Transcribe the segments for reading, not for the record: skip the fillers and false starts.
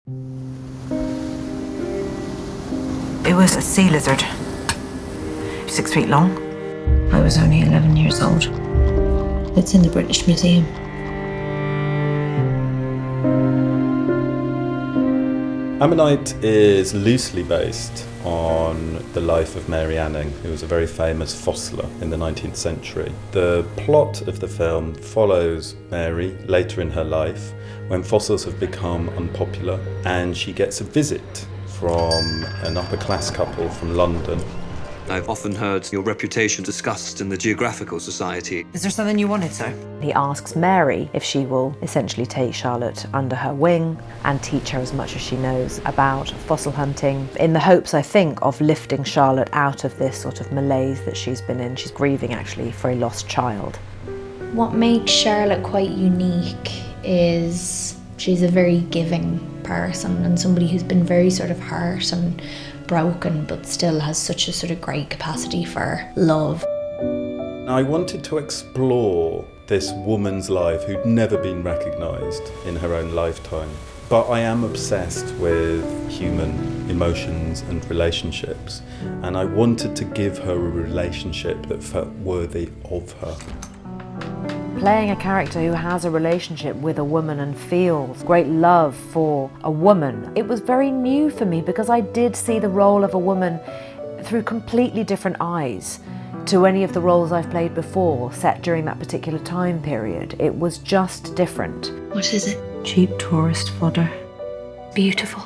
It was a sea lizard, 6 feet long. I was only 11 years old. It's in the British Museum. Ammonite is loosely based on the life of Mary Anning, who was a very famous fossiler in the 19th century. The plot of the film follows Mary later in her life when fossils have become unpopular, and she gets a visit from an upper-class couple from London. I've often heard your reputation discussed in the Geographical Society. Is there something you wanted, sir? He asks Mary if she will essentially take Charlotte under her wing and teach her as much as she knows about fossil hunting, in the hopes, I think, of lifting Charlotte out of this sort of malaise that she's been in. She's grieving, actually, for a lost child. What makes Charlotte quite unique is she's a very giving person and somebody who's been very sort of hurt and broken, but still has such a sort of great capacity for love. I wanted to explore this woman's life who'd never been recognised in her own lifetime. But I am obsessed with human emotions and relationships, and I wanted to give her a relationship that felt worthy of her. Playing a character who has a relationship with a woman and feels great love for a woman, it was very new for me because I did see the role of a woman through completely different eyes to any of the roles I've played before, set during that particular time period. It was just different. What is it? Cheap tourist fodder. Beautiful.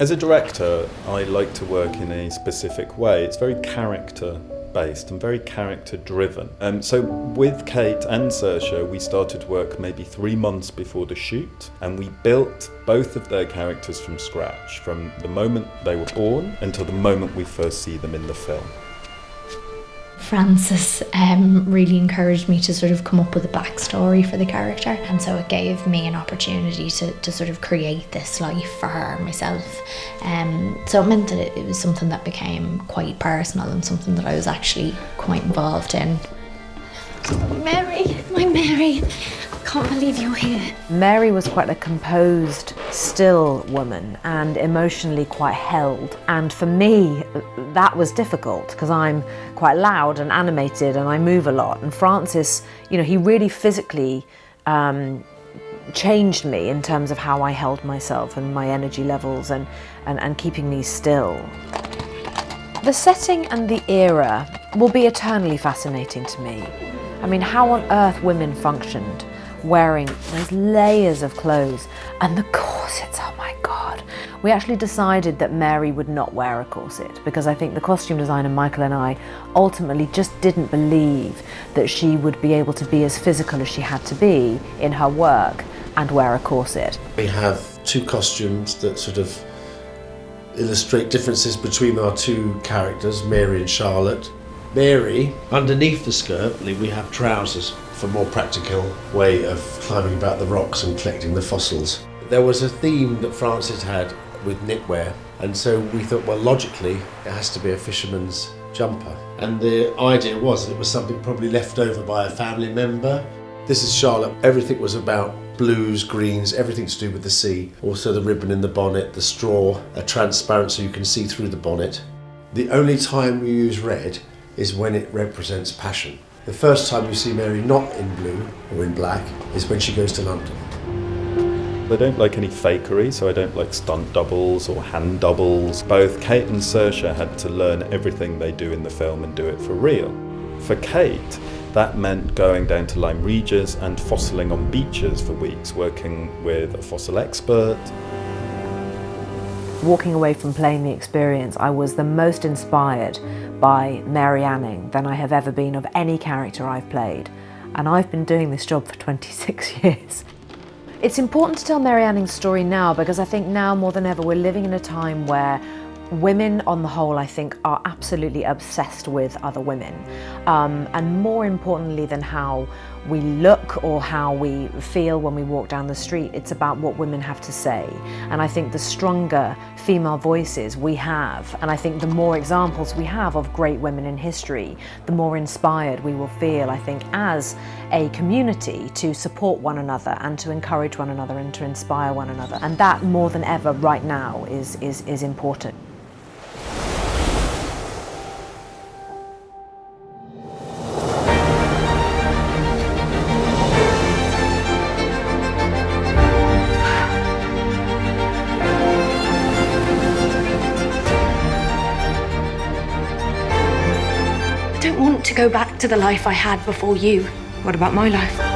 As a director, I like to work in a specific way. It's very character-based and very character-driven. So with Kate and Saoirse, we started work maybe 3 months before the shoot, and we built both of their characters from scratch, from the moment they were born until the moment we first see them in the film. Frances really encouraged me to sort of come up with a backstory for the character, and so it gave me an opportunity to sort of create this life for her myself. So it meant that it was something that became quite personal and something that I was actually quite involved in. Mary, my Mary, can't believe you're here. Mary was quite a composed, still woman and emotionally quite held. And for me, that was difficult because I'm quite loud and animated and I move a lot. And Francis, you know, he really physically changed me in terms of how I held myself and my energy levels and keeping me still. The setting and the era will be eternally fascinating to me. I mean, how on earth women functioned wearing those layers of clothes and the corsets, oh my God. We actually decided that Mary would not wear a corset because I think the costume designer Michael and I ultimately just didn't believe that she would be able to be as physical as she had to be in her work and wear a corset. We have two costumes that sort of illustrate differences between our two characters, Mary and Charlotte. Mary, underneath the skirt, we have trousers for a more practical way of climbing about the rocks and collecting the fossils. There was a theme that Francis had with knitwear, and so we thought, well, logically, it has to be a fisherman's jumper. And the idea was that it was something probably left over by a family member. This is Charlotte. Everything was about blues, greens, everything to do with the sea. Also the ribbon in the bonnet, the straw, are transparent so you can see through the bonnet. The only time we use red is when it represents passion. The first time you see Mary not in blue or in black is when she goes to London. I don't like any fakery, so I don't like stunt doubles or hand doubles. Both Kate and Saoirse had to learn everything they do in the film and do it for real. For Kate, that meant going down to Lyme Regis and fossiling on beaches for weeks, working with a fossil expert. Walking away from playing the experience, I was the most inspired by Mary Anning than I have ever been of any character I've played. And I've been doing this job for 26 years. It's important to tell Mary Anning's story now because I think now more than ever we're living in a time where women on the whole, I think, are absolutely obsessed with other women. And more importantly than how we look or how we feel when we walk down the street. It's about what women have to say. And I think the stronger female voices we have, and I think the more examples we have of great women in history, the more inspired we will feel, I think, as a community to support one another and to encourage one another and to inspire one another. And that, more than ever right now, is important. I don't want to go back to the life I had before you. What about my life?